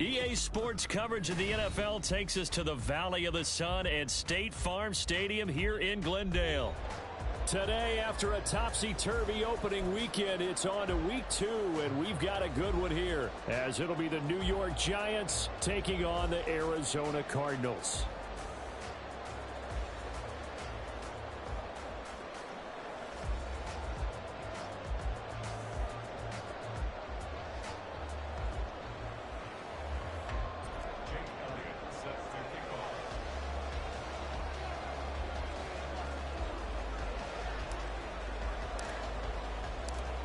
EA Sports coverage of the NFL takes us to the Valley of the Sun at State Farm Stadium here in Glendale. Today, after a topsy-turvy opening weekend, it's on to week 2, and we've got a good one here, as it'll be the New York Giants taking on the Arizona Cardinals.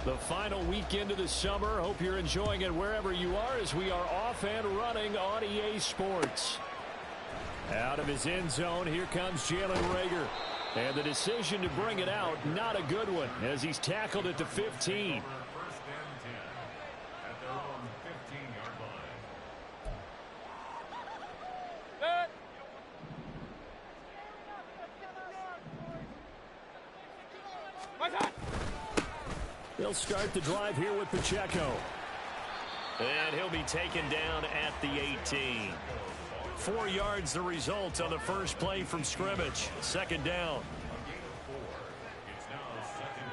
The final weekend of the summer. Hope you're enjoying it wherever you are as we are off and running on EA Sports. Out of his end zone, here comes Jalen Reagor. And the decision to bring it out, not a good one, as he's tackled at the 15. First and 10 at their own 15-yard line. They'll start the drive here with Pacheco. And he'll be taken down at the 18. 4 yards the result on the first play from scrimmage. Second down. It's now second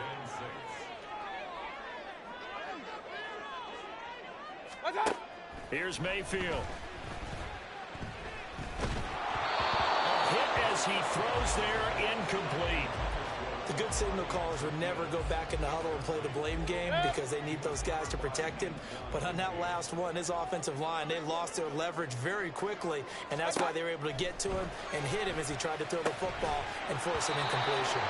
and 6. Here's Mayfield. A hit as he throws there, incomplete. The good signal callers would never go back in the huddle and play the blame game because they need those guys to protect him. But on that last one, his offensive line, they lost their leverage very quickly, and that's why they were able to get to him and hit him as he tried to throw the football and force an incompletion.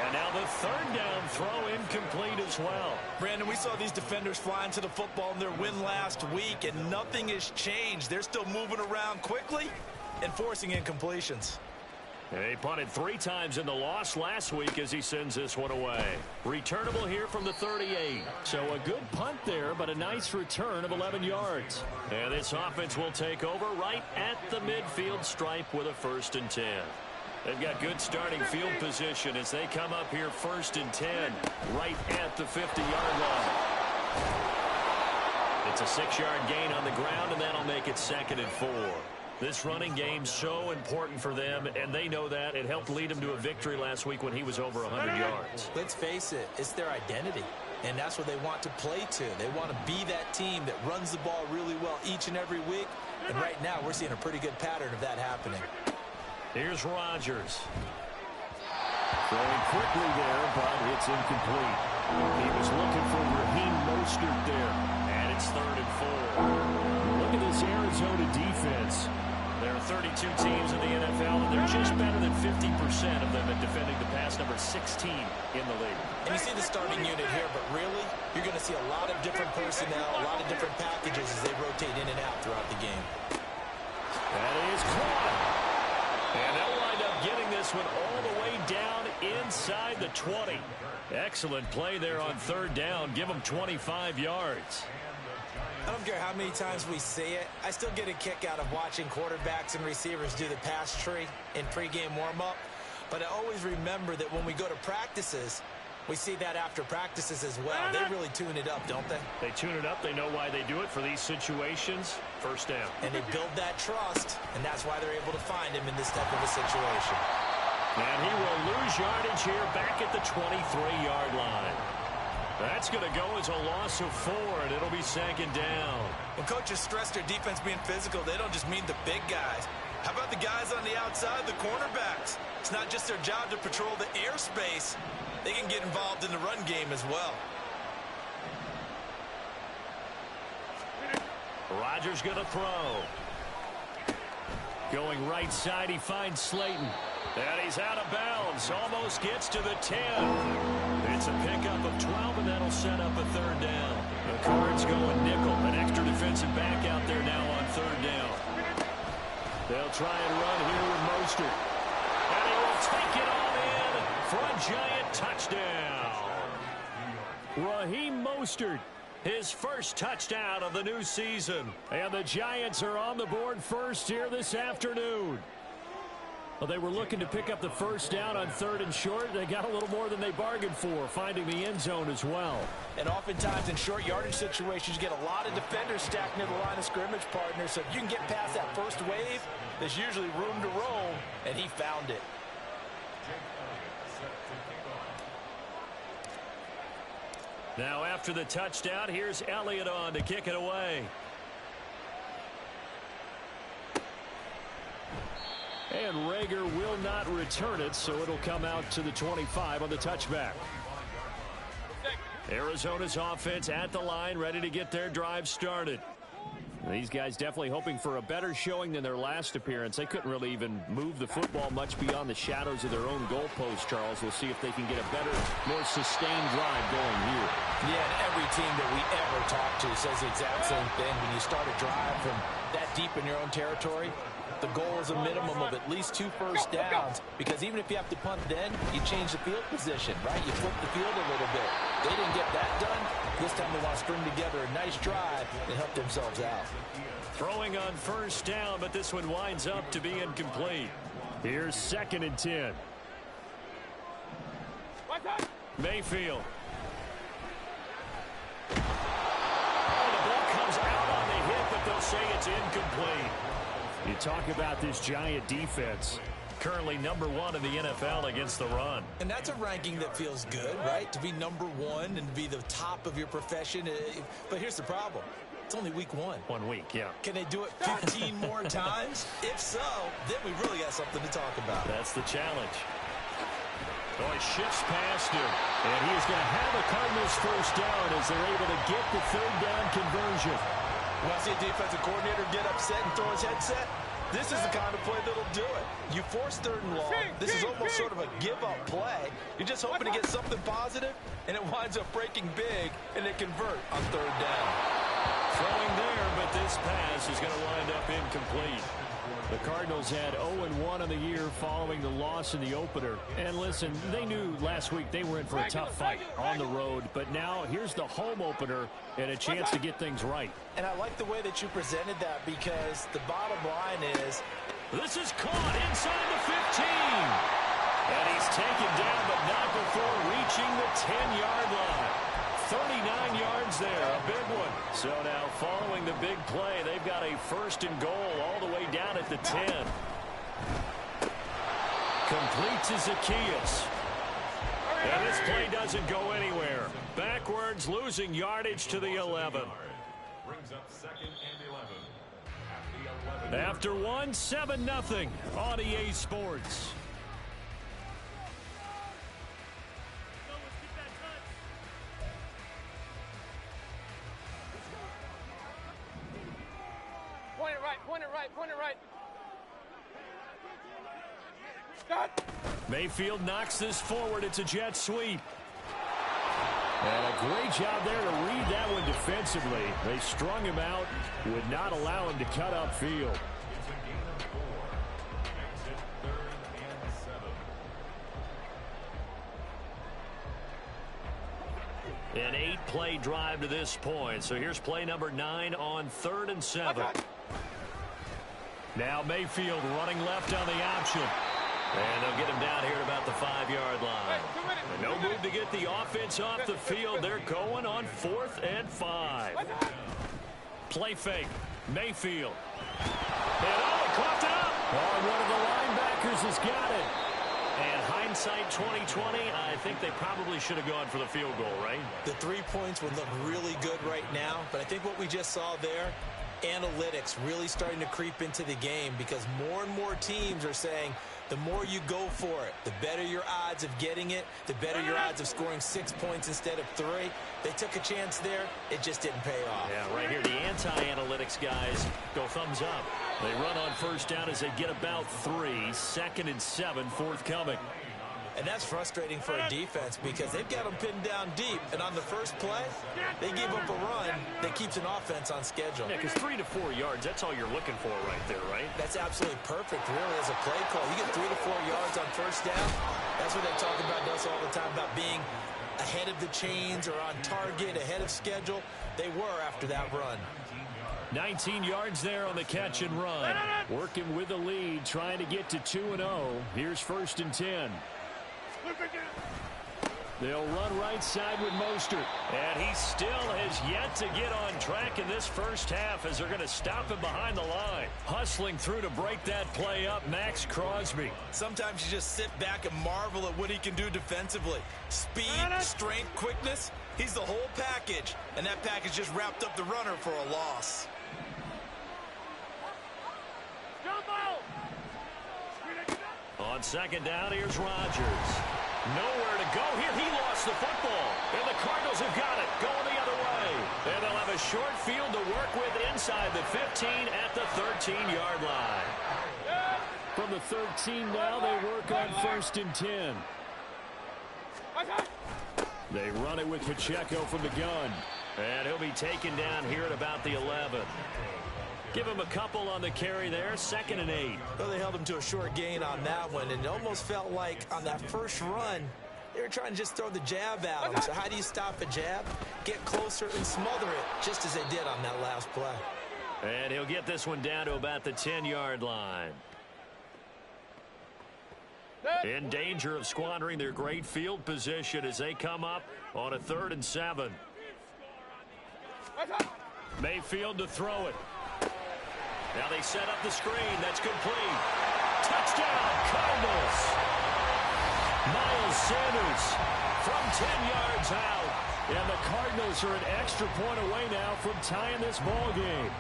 And now the third down throw incomplete as well. Brandon, we saw these defenders fly into the football in their win last week, and nothing has changed. They're still moving around quickly and forcing incompletions. He punted 3 times in the loss last week as he sends this one away. Returnable here from the 38. So a good punt there, but a nice return of 11 yards. And this offense will take over right at the midfield stripe with a 1st and 10. They've got good starting field position as they come up here 1st and 10 right at the 50-yard line. It's a 6-yard gain on the ground, and that'll make it 2nd and 4. This running game's so important for them, and they know that. It helped lead them to a victory last week when he was over 100 yards. Let's face it, it's their identity, and that's what they want to play to. They want to be that team that runs the ball really well each and every week, and right now we're seeing a pretty good pattern of that happening. Here's Rodgers. Throwing quickly there, but it's incomplete. He was looking for Raheem Mostert there, and it's 3rd and 4. Look at this Arizona defense. There are 32 teams in the NFL, and they're just better than 50% of them at defending the pass, number 16 in the league. And you see the starting unit here, but really, you're going to see a lot of different personnel, a lot of different packages as they rotate in and out throughout the game. That is caught. And they'll wind up getting this one all the way down inside the 20. Excellent play there on 3rd down. Give them 25 yards. I don't care how many times we see it. I still get a kick out of watching quarterbacks and receivers do the pass tree in pregame warm-up. But I always remember that when we go to practices, we see that after practices as well. They really tune it up, don't they? They tune it up. They know why they do it for these situations. 1st down. And they build that trust, and that's why they're able to find him in this type of a situation. And he will lose yardage here back at the 23-yard line. That's going to go as a loss of 4, and it'll be 2nd down. When coaches stress their defense being physical, they don't just mean the big guys. How about the guys on the outside, the cornerbacks? It's not just their job to patrol the airspace. They can get involved in the run game as well. Rodgers going to throw. Going right side, he finds Slayton. And he's out of bounds. Almost gets to the 10. It's a pickup of 12, and that'll set up a 3rd down. The Cards going nickel. An extra defensive back out there now on 3rd down. They'll try and run here with Mostert. And he will take it all in for a Giant touchdown. Raheem Mostert, his first touchdown of the new season. And the Giants are on the board first here this afternoon. Well, they were looking to pick up the first down on 3rd and short. They got a little more than they bargained for, finding the end zone as well. And oftentimes in short yardage situations, you get a lot of defenders stacked near the line of scrimmage, partner. So if you can get past that first wave, there's usually room to roam, and he found it. Now after the touchdown, here's Elliott on to kick it away. And Rager will not return it, so it'll come out to the 25 on the touchback. Arizona's offense at the line, ready to get their drive started. These guys definitely hoping for a better showing than their last appearance. They couldn't really even move the football much beyond the shadows of their own goalpost, Charles. We'll see if they can get a better, more sustained drive going here. Yeah, and every team that we ever talk to says the exact same thing. When you start a drive from that deep in your own territory, the goal is a minimum of at least 2 first downs, because even if you have to punt then, you change the field position, right? You flip the field a little bit. They didn't get that done. This time they want to string together a nice drive and help themselves out. Throwing on first down, but this one winds up to be incomplete. Here's 2nd and 10. Mayfield. Oh, the ball comes out on the hit, but they'll say it's incomplete. You talk about this Giant defense. Currently number 1 in the NFL against the run. And that's a ranking that feels good, right? To be number 1 and be the top of your profession. But here's the problem. It's only week 1. 1 week, yeah. Can they do it 15 more times? If so, then we really got something to talk about. That's the challenge. Oh, he shifts past him. And he is going to have a Cardinals first down as they're able to get the 3rd down conversion. When I see a defensive coordinator get upset and throw his headset, this is the kind of play that'll do it. You force 3rd and long. This is almost sort of a give-up play. You're just hoping to get something positive, and it winds up breaking big, and they convert on 3rd down. Throwing there, but this pass is going to wind up incomplete. The Cardinals had 0-1 in the year following the loss in the opener. And listen, they knew last week they were in for a tough fight on the road. But now here's the home opener and a chance to get things right. And I like the way that you presented that, because the bottom line is, this is caught inside the 15. And he's taken down, but not before reaching the 10-yard line. 39 yards there, a big one. So now following the big play, they've got a 1st and goal all the way down at the 10. Complete to Zacchaeus. And this play doesn't go anywhere. Backwards, losing yardage to the 11. Brings up 2nd and 11. At the 11. After 1, 7-0 on EA Sports. Point it right. Stop. Mayfield knocks this forward. It's a jet sweep. And a great job there to read that one defensively. They strung him out, would not allow him to cut upfield. It's a gain of 4. Exit 3rd and 7. An 8-play drive to this point. So here's play number 9 on 3rd and 7. Now Mayfield running left on the option. And they'll get him down here at about the 5-yard line. No move to get the offense off the field. They're going on 4th and 5. Play fake. Mayfield. And he caught it up. Oh, one of the linebackers has got it. And hindsight 2020, I think they probably should have gone for the field goal, right? The 3 points would look really good right now, but I think what we just saw there, analytics really starting to creep into the game, because more and more teams are saying the more you go for it, the better your odds of getting it, the better your odds of scoring 6 points instead of 3. They took a chance there. It just didn't pay off. Yeah, right here, the anti-analytics guys go thumbs up. They run on first down as they get about 3. 2nd and 7 forthcoming. And that's frustrating for a defense, because they've got them pinned down deep, and on the first play, they give up a run that keeps an offense on schedule. Yeah, because 3 to 4 yards, that's all you're looking for right there, right? That's absolutely perfect, really, as a play call. You get 3 to 4 yards on first down. That's what they talk about us all the time, about being ahead of the chains or on target, ahead of schedule. They were after that run. 19 yards there on the catch and run. Working with the lead, trying to get to 2-0. Here's 1st and 10. They'll run right side with Mostert. And he still has yet to get on track in this first half as they're going to stop him behind the line. Hustling through to break that play up, Max Crosby. Sometimes you just sit back and marvel at what he can do defensively. Speed, strength, quickness. He's the whole package. And that package just wrapped up the runner for a loss. On 2nd down, here's Rodgers. Nowhere to go here. He lost the football. And the Cardinals have got it. Going the other way. And they'll have a short field to work with inside the 15 at the 13-yard line. From the 13 now, they work on 1st and 10. They run it with Pacheco from the gun. And he'll be taken down here at about the 11. Give him a couple on the carry there. 2nd and 8. Well, they held him to a short gain on that one, and it almost felt like on that first run, they were trying to just throw the jab at him. So how do you stop a jab? Get closer and smother it, just as they did on that last play. And he'll get this one down to about the 10-yard line. In danger of squandering their great field position as they come up on a 3rd and 7. Mayfield to throw it. Now they set up the screen. That's complete. Touchdown, Cardinals. Miles Sanders from 10 yards out. And the Cardinals are an extra point away now from tying this ball game.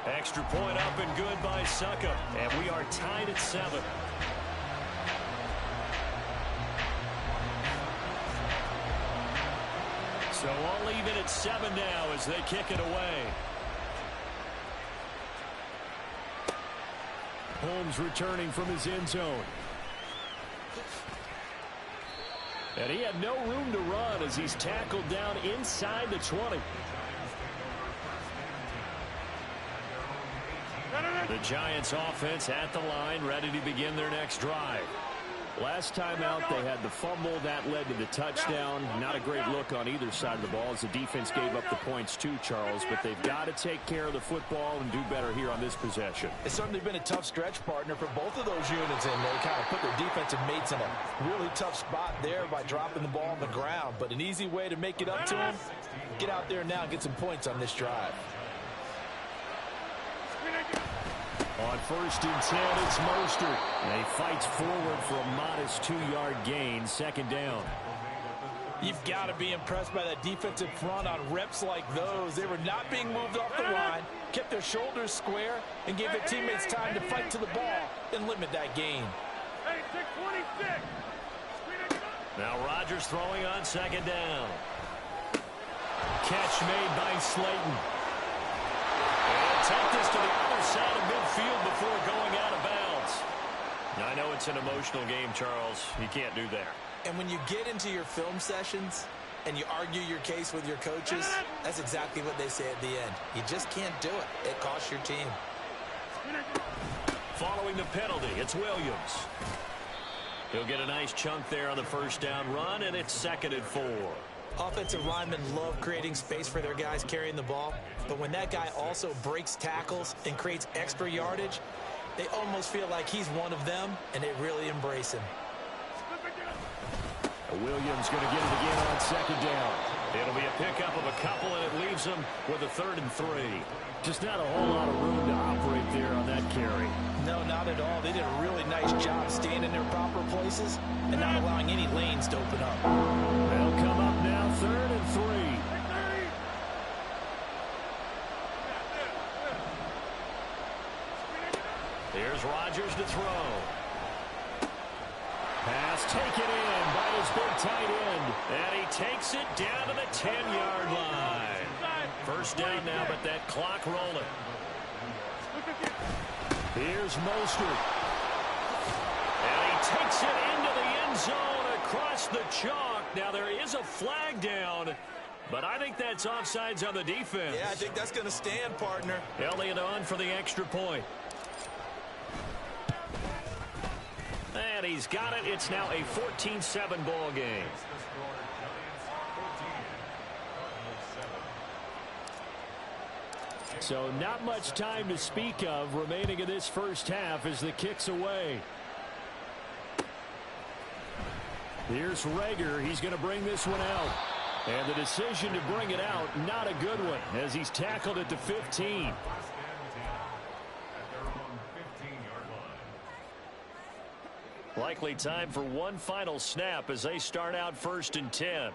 Extra point up and good by Suckup. And we are tied at 7. So all even at 7 now as they kick it away. Holmes returning from his end zone. And he had no room to run as he's tackled down inside the 20. The Giants offense at the line, ready to begin their next drive. Last time out, they had the fumble. That led to the touchdown. Not a great look on either side of the ball as the defense gave up the points too, Charles. But they've got to take care of the football and do better here on this possession. It's certainly been a tough stretch, partner, for both of those units, and they kind of put their defensive mates in a really tough spot there by dropping the ball on the ground. But an easy way to make it up to them, get out there now and get some points on this drive. On 1st and 10, it's Mostert. And he fights forward for a modest 2-yard gain, 2nd down. You've got to be impressed by that defensive front on reps like those. They were not being moved off the line, kept their shoulders square, and gave their teammates time to fight to the ball and limit that gain. Now Rodgers throwing on 2nd down. Catch made by Slayton. And take this to the other side of midfield before going out of bounds. Now, I know it's an emotional game, Charles. You can't do that. And when you get into your film sessions and you argue your case with your coaches, that's exactly what they say at the end. You just can't do it. It costs your team. Following the penalty, it's Williams. He'll get a nice chunk there on the 1st down run, and it's 2nd and 4. Offensive linemen love creating space for their guys carrying the ball, but when that guy also breaks tackles and creates extra yardage, they almost feel like he's one of them, and they really embrace him. Williams going to get it again on 2nd down. It'll be a pickup of a couple, and it leaves them with a 3rd and 3. Just not a whole lot of room to operate there on that carry. No, not at all. They did a really nice job staying in their proper places and not allowing any lanes to open up. They'll come up now 3rd and 3. Here's Rodgers to throw. Pass taken in by his big tight end. And he takes it down to the 10-yard line. 1st down now, but that clock rolling. Here's Mostert. And he takes it into the end zone across the chalk. Now there is a flag down, but I think that's offsides on the defense. Yeah, I think that's going to stand, partner. Elliott on for the extra point. And he's got it. It's now a 14-7 ball game. So not much time to speak of remaining in this first half as the kick's away. Here's Rager. He's going to bring this one out. And the decision to bring it out, not a good one, as he's tackled at the 15. Likely time for one final snap as they start out 1st and 10.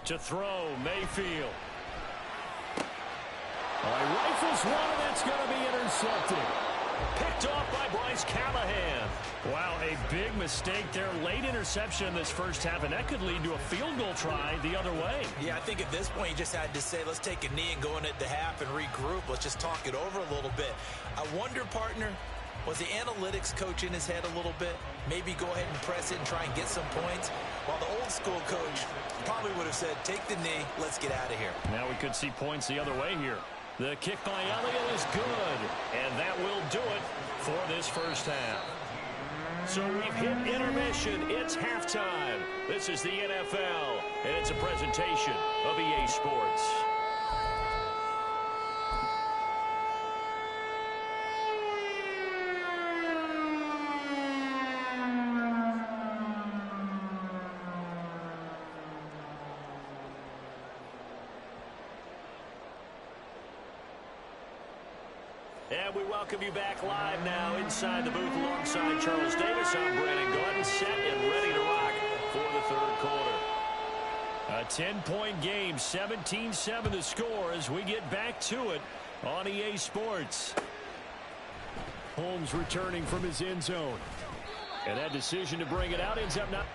To throw, Mayfield. He rifles one, and that's going to be intercepted. Picked off by Bryce Callahan. Wow, a big mistake there. Late interception in this first half, and that could lead to a field goal try the other way. Yeah, I think at this point you just had to say, let's take a knee and go into the half and regroup. Let's just talk it over a little bit. I wonder, partner, was the analytics coach in his head a little bit? Maybe go ahead and press it and try and get some points? While the old school coach probably would have said, take the knee, let's get out of here. Now we could see points the other way here. The kick by Elliott is good, and that will do it for this first half. So we've hit intermission. It's halftime. This is the NFL, and it's a presentation of EA Sports. And we welcome you back live now inside the booth alongside Charles Davis. I'm Brandon Gordon, set and ready to rock for the third quarter. A 10-point game, 17-7 the score as we get back to it on EA Sports. Holmes returning from his end zone. And that decision to bring it out ends up not...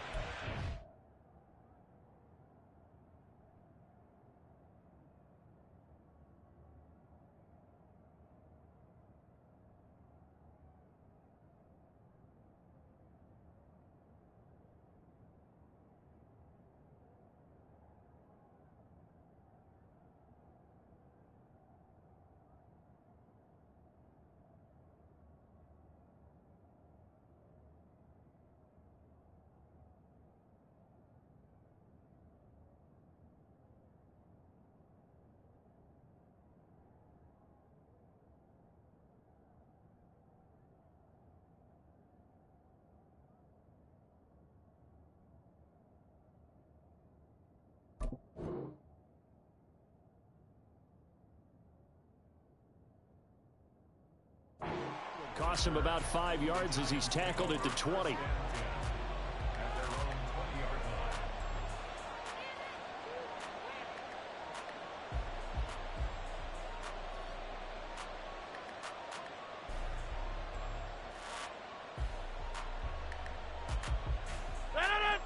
Costs him about 5 yards as he's tackled at the 20.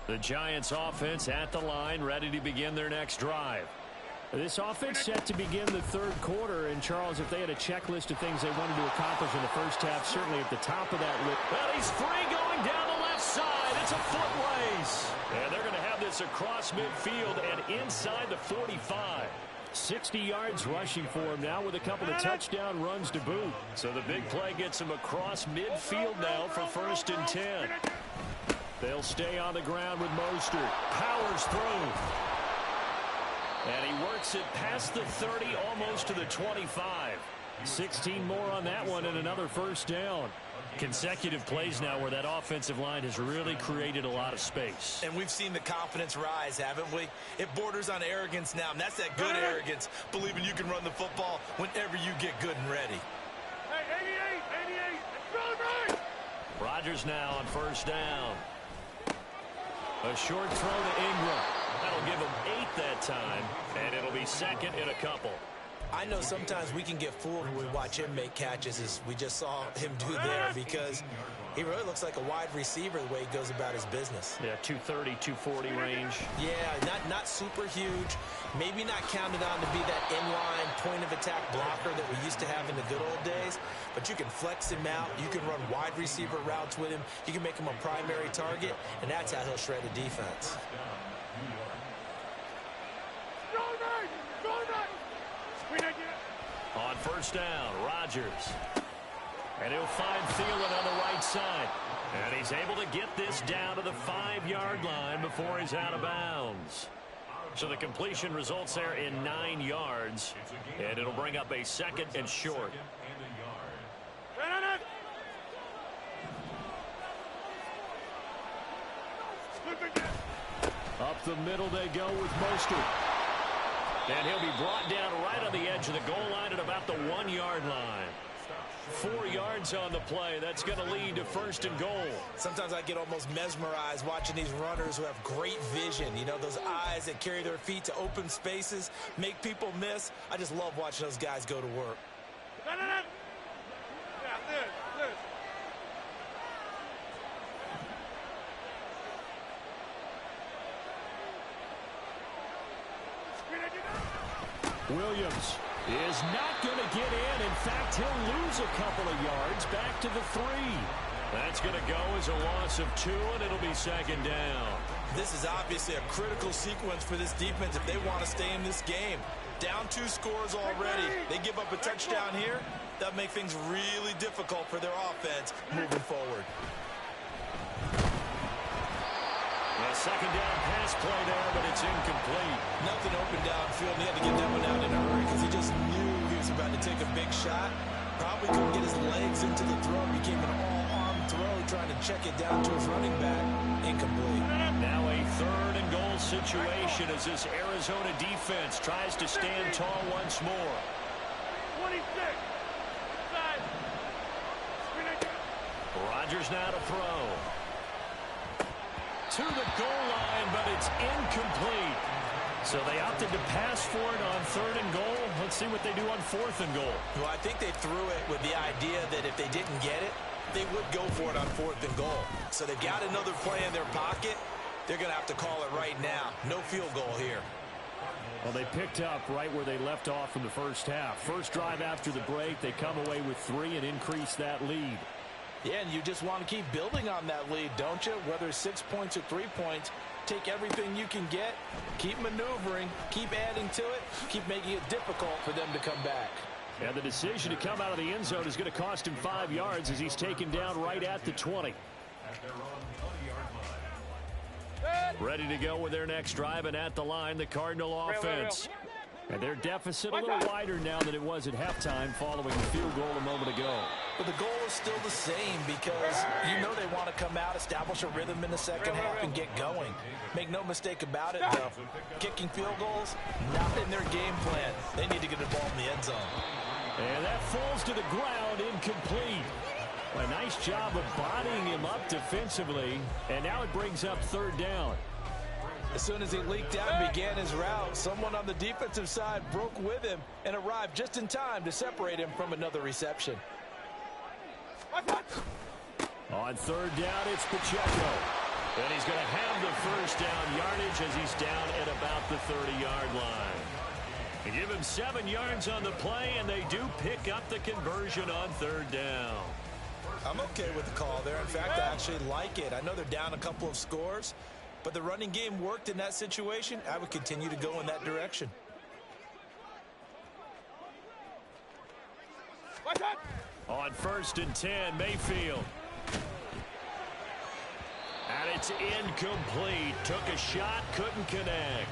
The Giants offense at the line, ready to begin their next drive. This offense set to begin the third quarter, and Charles, if they had a checklist of things they wanted to accomplish in the first half, certainly at the top of that list. Well, he's free going down the left side. It's a foot race. And they're going to have this across midfield and inside the 45. 60 yards rushing for him now with a couple of touchdown runs to boot. So the big play gets him across midfield now for 1st and 10. They'll stay on the ground with Mostert. Powers through. And he works it past the 30, almost to the 25. 16 more on that one and another first down. Consecutive plays now where that offensive line has really created a lot of space. And we've seen the confidence rise, haven't we? It borders on arrogance now, and that's that good arrogance, believing you can run the football whenever you get good and ready. Hey, 88, it's right. Rodgers now on first down. A short throw to Ingram. That'll give him 8 that time, and it'll be second in a couple. I know sometimes we can get fooled when we watch him make catches, as we just saw him do there, because he really looks like a wide receiver the way he goes about his business. Yeah, 230, 240 range. Yeah, not super huge. Maybe not counted on to be that inline point-of-attack blocker that we used to have in the good old days, but you can flex him out. You can run wide receiver routes with him. You can make him a primary target, and that's how he'll shred a defense. On first down, Rodgers. And he'll find Thielen on the right side. And he's able to get this down to the 5-yard line before he's out of bounds. So the completion results there in 9 yards. And it'll bring up a 2nd and short. Up the middle they go with Mostert. And he'll be brought down right on the edge of the goal line at about the 1-yard line. 4 yards on the play. That's going to lead to 1st and goal. Sometimes I get almost mesmerized watching these runners who have great vision. You know, those eyes that carry their feet to open spaces, make people miss. I just love watching those guys go to work. Williams is not going to get in. In fact, he'll lose a couple of yards back to the 3. That's going to go as a loss of 2, and it'll be 2nd down. This is obviously a critical sequence for this defense if they want to stay in this game. Down 2 scores already. They give up a touchdown here. That'll make things really difficult for their offense moving forward. A 2nd down pass play there, but it's incomplete. Nothing open downfield. He had to get that one out in a hurry because he just knew he was about to take a big shot. Probably couldn't get his legs into the throw. Became an all-arm throw, trying to check it down to his running back. Incomplete. Now a 3rd and goal situation as this Arizona defense tries to stand tall once more. 26. Rodgers now to throw. To the goal line, but it's incomplete. So they opted to pass for it on 3rd and goal. Let's see what they do on 4th and goal. Well, I think they threw it with the idea that if they didn't get it, they would go for it on 4th and goal. So they've got another play in their pocket. They're going to have to call it right now. No field goal here. Well, they picked up right where they left off in the first half. First drive after the break, they come away with 3 and increase that lead. Yeah, and you just want to keep building on that lead, don't you? Whether it's 6 points or 3 points, take everything you can get, keep maneuvering, keep adding to it, keep making it difficult for them to come back. And the decision to come out of the end zone is going to cost him 5 yards as he's taken down right at the 20. Ready to go with their next drive, and at the line, the Cardinal offense. And their deficit a little wider now than it was at halftime following the field goal a moment ago. But the goal is still the same because you know they want to come out, establish a rhythm in the second half, and get going. Make no mistake about it, though. Kicking field goals, not in their game plan. They need to get the ball in the end zone. And that falls to the ground, incomplete. A nice job of bodying him up defensively, and now it brings up 3rd down. As soon as he leaked out and began his route, someone on the defensive side broke with him and arrived just in time to separate him from another reception. On 3rd down, it's Pacheco. And he's going to have the 1st down yardage as he's down at about the 30-yard line. They give him 7 yards on the play, and they do pick up the conversion on 3rd down. I'm okay with the call there. In fact, I actually like it. I know they're down a couple of scores, but the running game worked in that situation. I would continue to go in that direction. On 1st and 10, Mayfield. And it's incomplete. Took a shot, couldn't connect.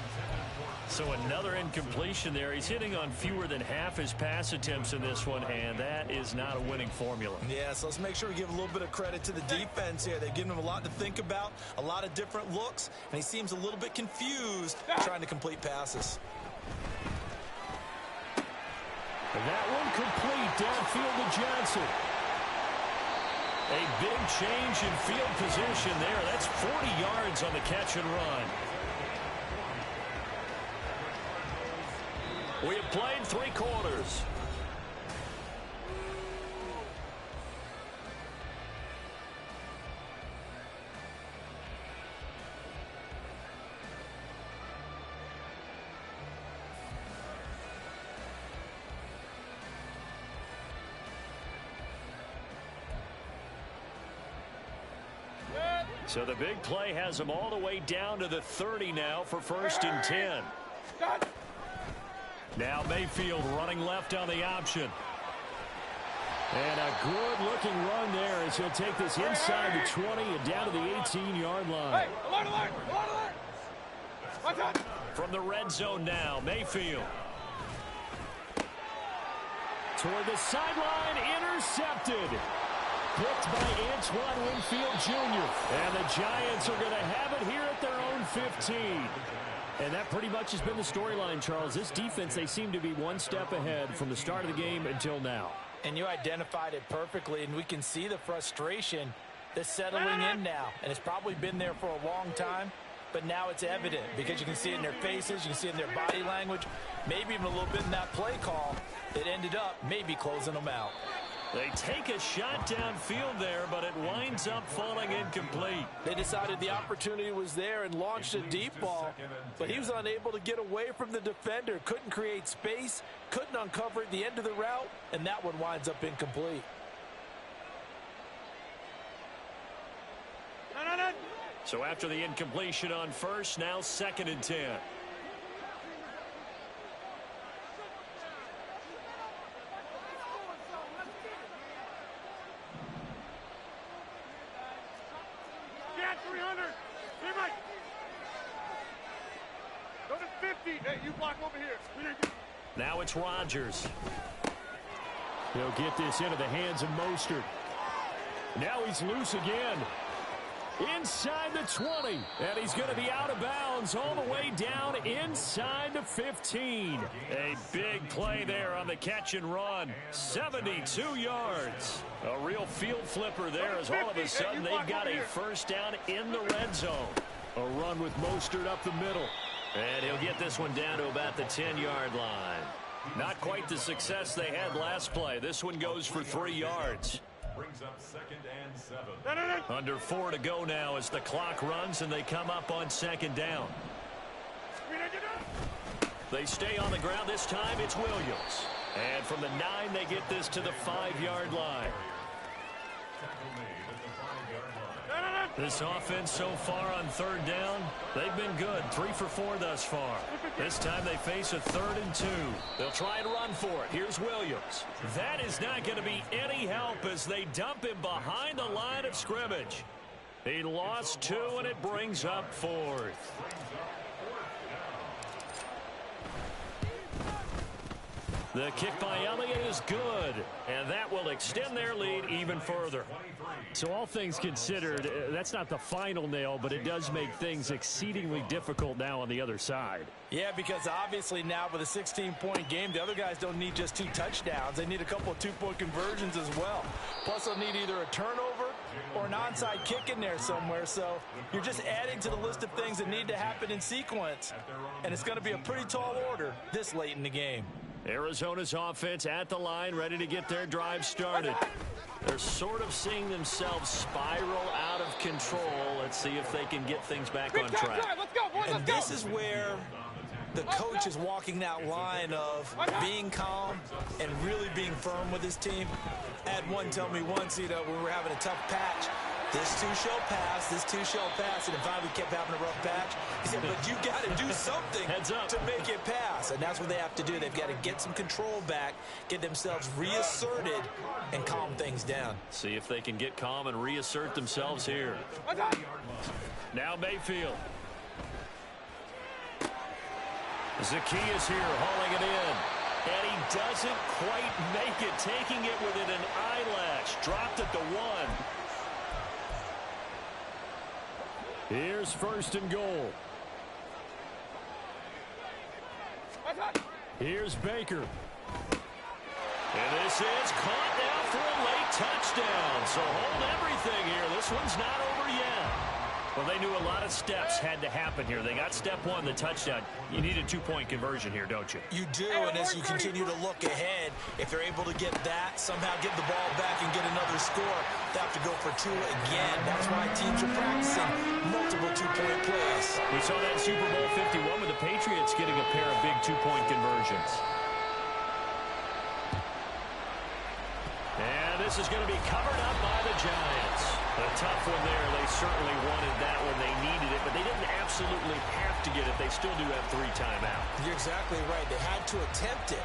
So another incompletion there. He's hitting on fewer than half his pass attempts in this one, and that is not a winning formula. Yeah, so let's make sure we give a little bit of credit to the defense here. They've given him a lot to think about, a lot of different looks, and he seems a little bit confused trying to complete passes. And that one complete downfield to Johnson. A big change in field position there. That's 40 yards on the catch and run. We have played 3 quarters. So the big play has them all the way down to the 30 now for 1st and 10. Now Mayfield running left on the option. And a good-looking run there as he'll take this inside the 20 and down to the 18-yard line. Hey, alert, alert, alert, alert. Watch out. From the red zone now, Mayfield. Toward the sideline, intercepted. Picked by Antoine Winfield Jr. And the Giants are going to have it here at their own 15. And that pretty much has been the storyline, Charles. This defense, they seem to be one step ahead from the start of the game until now. And you identified it perfectly, and we can see the frustration that's settling in now. And it's probably been there for a long time, but now it's evident because you can see it in their faces, you can see it in their body language, maybe even a little bit in that play call that ended up maybe closing them out. They take a shot downfield there, but it winds up falling incomplete. They decided the opportunity was there and launched a deep ball, but he was unable to get away from the defender, couldn't create space, couldn't uncover at the end of the route, and that one winds up incomplete. So after the incompletion on first, now 2nd and 10. Get 300. Teammate. Go to 50. Hey, you block over here. Now it's Rodgers. He'll get this into the hands of Mostert. Now he's loose again. Inside the 20. And he's going to be out of bounds all the way down inside the 15. A big play there on the catch and run. 72 yards. A real field flipper there as all of a sudden they've got a first down in the red zone. A run with Mostert up the middle. And he'll get this one down to about the 10-yard line. Not quite the success they had last play. This one goes for 3 yards. Brings up 2nd and 7. Under 4 to go now as the clock runs and they come up on 2nd down. They stay on the ground. This time it's Williams. And from the 9, they get this to the 5-yard line. This offense so far on 3rd down, they've been good. 3 for 4 thus far. This time they face a 3rd and 2. They'll try and run for it. Here's Williams. That is not going to be any help as they dump him behind the line of scrimmage. He lost 2, and it brings up 4th. The kick by Elliott is good, and that will extend their lead even further. So all things considered, that's not the final nail, but it does make things exceedingly difficult now on the other side. Yeah, because obviously now with a 16-point game, the other guys don't need just 2 touchdowns. They need a couple of 2-point conversions as well. Plus, they'll need either a turnover or an onside kick in there somewhere. So you're just adding to the list of things that need to happen in sequence. And it's going to be a pretty tall order this late in the game. Arizona's offense at the line, ready to get their drive started. They're sort of seeing themselves spiral out of control. Let's see if they can get things back on track. Let's go, boys, And this is where the coach is walking that line of being calm and really being firm with his team. I had one tell me once, when we were having a tough patch, this too shall pass, this too shall pass, and finally we kept having a rough patch. He said, but you got to do something to make it pass, and that's what they have to do. They've got to get some control back, get themselves reasserted, and calm things down. See if they can get calm and reassert themselves here. Now Mayfield. Zacchaeus here hauling it in. And he doesn't quite make it, taking it within an eyelash. Dropped at the 1. Here's 1st and goal. Here's Baker. And this is caught now for a late touchdown. So hold everything here. This one's not over yet. Well, they knew a lot of steps had to happen here. They got step 1, the touchdown. You need a 2-point conversion here, don't you? You do, and as you continue to look ahead, if they're able to get that, somehow get the ball back and get another score, they have to go for 2 again. That's why teams are practicing multiple 2-point plays. We saw that Super Bowl 51 with the Patriots getting a pair of big 2-point conversions. And this is going to be covered up by the Giants. A tough one there. They certainly wanted that when they needed it, but they didn't absolutely have to get it. They still do have 3 timeouts. You're exactly right. They had to attempt it,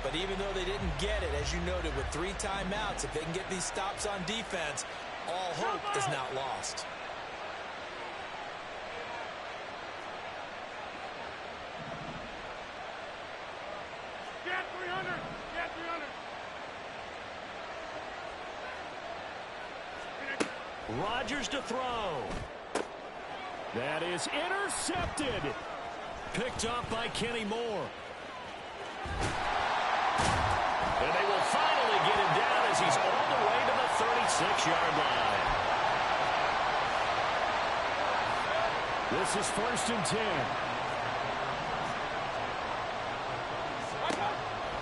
But even though they didn't get it, as you noted, with 3 timeouts, if they can get these stops on defense, all hope is not lost. Get 300. Get 300. Rodgers to throw. That is intercepted. Picked off by Kenny Moore. And they will finally get him down as he's all the way to the 36-yard line. This is 1st and 10.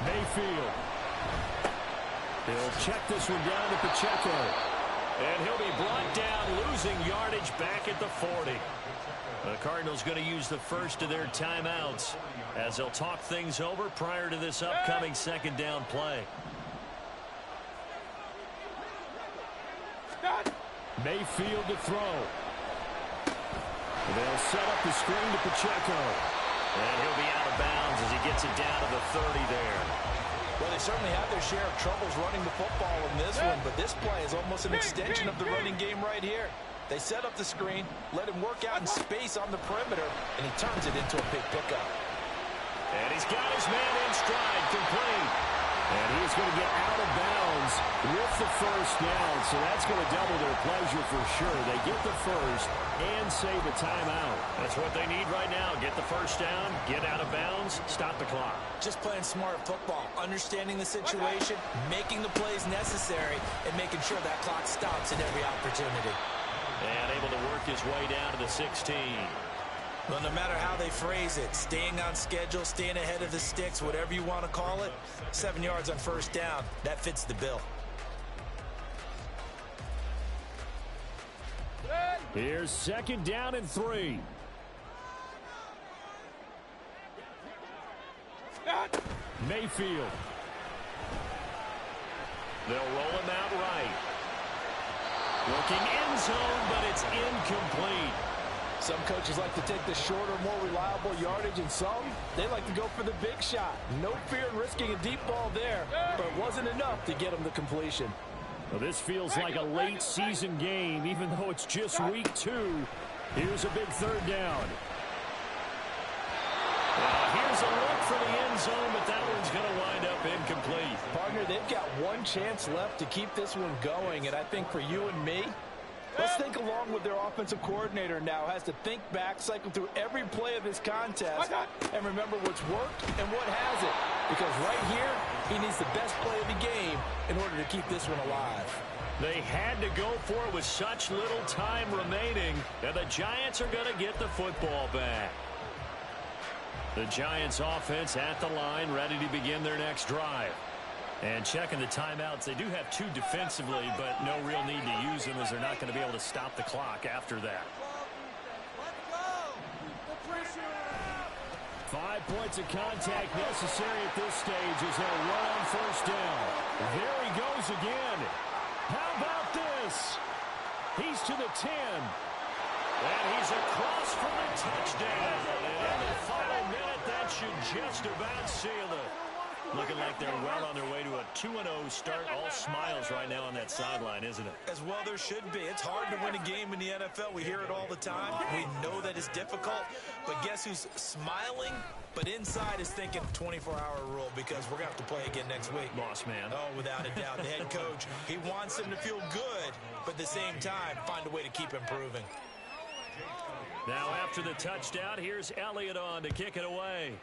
Mayfield. He'll check this one down to Pacheco. And he'll be brought down, losing yardage back at the 40. The Cardinals going to use the first of their timeouts as they'll talk things over prior to this upcoming 2nd down play. Mayfield to throw. They'll set up the screen to Pacheco. And he'll be out of bounds as he gets it down to the 30 there. Well, they certainly have their share of troubles running the football in this one, but this play is almost an extension of the running game right here. They set up the screen, let him work out in space on the perimeter, and he turns it into a big pickup. And he's got his man in stride, complete. And he's going to get out of bounds with the 1st down, so that's going to double their pleasure for sure. They get the first and save a timeout. That's what they need right now. Get the 1st down, get out of bounds, stop the clock. Just playing smart football, understanding the situation, making the plays necessary, and making sure that clock stops at every opportunity. And able to work his way down to the 16. Well, no matter how they phrase it, staying on schedule, staying ahead of the sticks, whatever you want to call it, 7 yards on 1st down, that fits the bill. Here's 2nd down and 3. Mayfield. They'll roll him out right. Looking end zone, but it's incomplete. Some coaches like to take the shorter, more reliable yardage, and some, they like to go for the big shot. No fear in risking a deep ball there, but it wasn't enough to get him the completion. Well, this feels like a late season game, even though it's just week 2. Here's a big 3rd down. Here's a look for the end zone, but that one's going to wind up incomplete. Partner, they've got one chance left to keep this one going, and I think for you and me, let's think along with their offensive coordinator now. Has to think back, cycle through every play of this contest, and remember what's worked and what hasn't. Because right here, he needs the best play of the game in order to keep this one alive. They had to go for it with such little time remaining, and the Giants are going to get the football back. The Giants offense at the line, ready to begin their next drive. And checking the timeouts, they do have 2 defensively, but no real need to use them as they're not going to be able to stop the clock after that. 5 points of contact necessary at this stage as they'll run on 1st down. There he goes again. How about this? He's to the 10. And he's across for the touchdown. And in the final minute, that should just about seal it. Looking like they're well on their way to a 2-0 start. All smiles right now on that sideline, isn't it? As well there should be. It's hard to win a game in the NFL. We hear it all the time. We know that it's difficult. But guess who's smiling? But inside is thinking 24-hour rule because we're going to have to play again next week. Boss man. Oh, without a doubt. The head coach, he wants them to feel good, but at the same time, find a way to keep improving. Now after the touchdown, here's Elliott on to kick it away.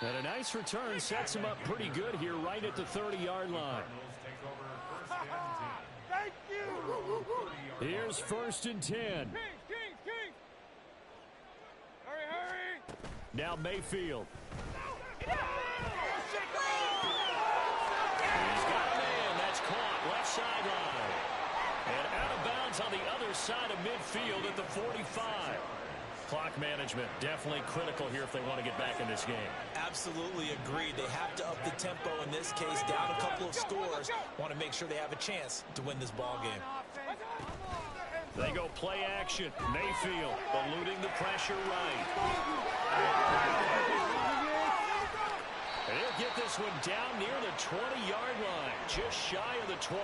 And a nice return sets him up pretty good here right at the 30-yard line. Thank you. Here's 1st and 10. King. Hurry. Now Mayfield. He's got A man that's caught left sideline. And out of bounds on the other side of midfield at the 45. Clock management definitely critical here if they want to get back in this game. Absolutely agreed. They have to up the tempo in this case, down a couple of scores. Want to make sure they have a chance to win this ball game. They go play action. Mayfield eluding the pressure right. And he'll get this one down near the 20-yard line, just shy of the 20.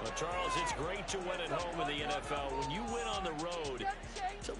Well, Charles, it's great to win at home in the NFL. When you win on the road, it's a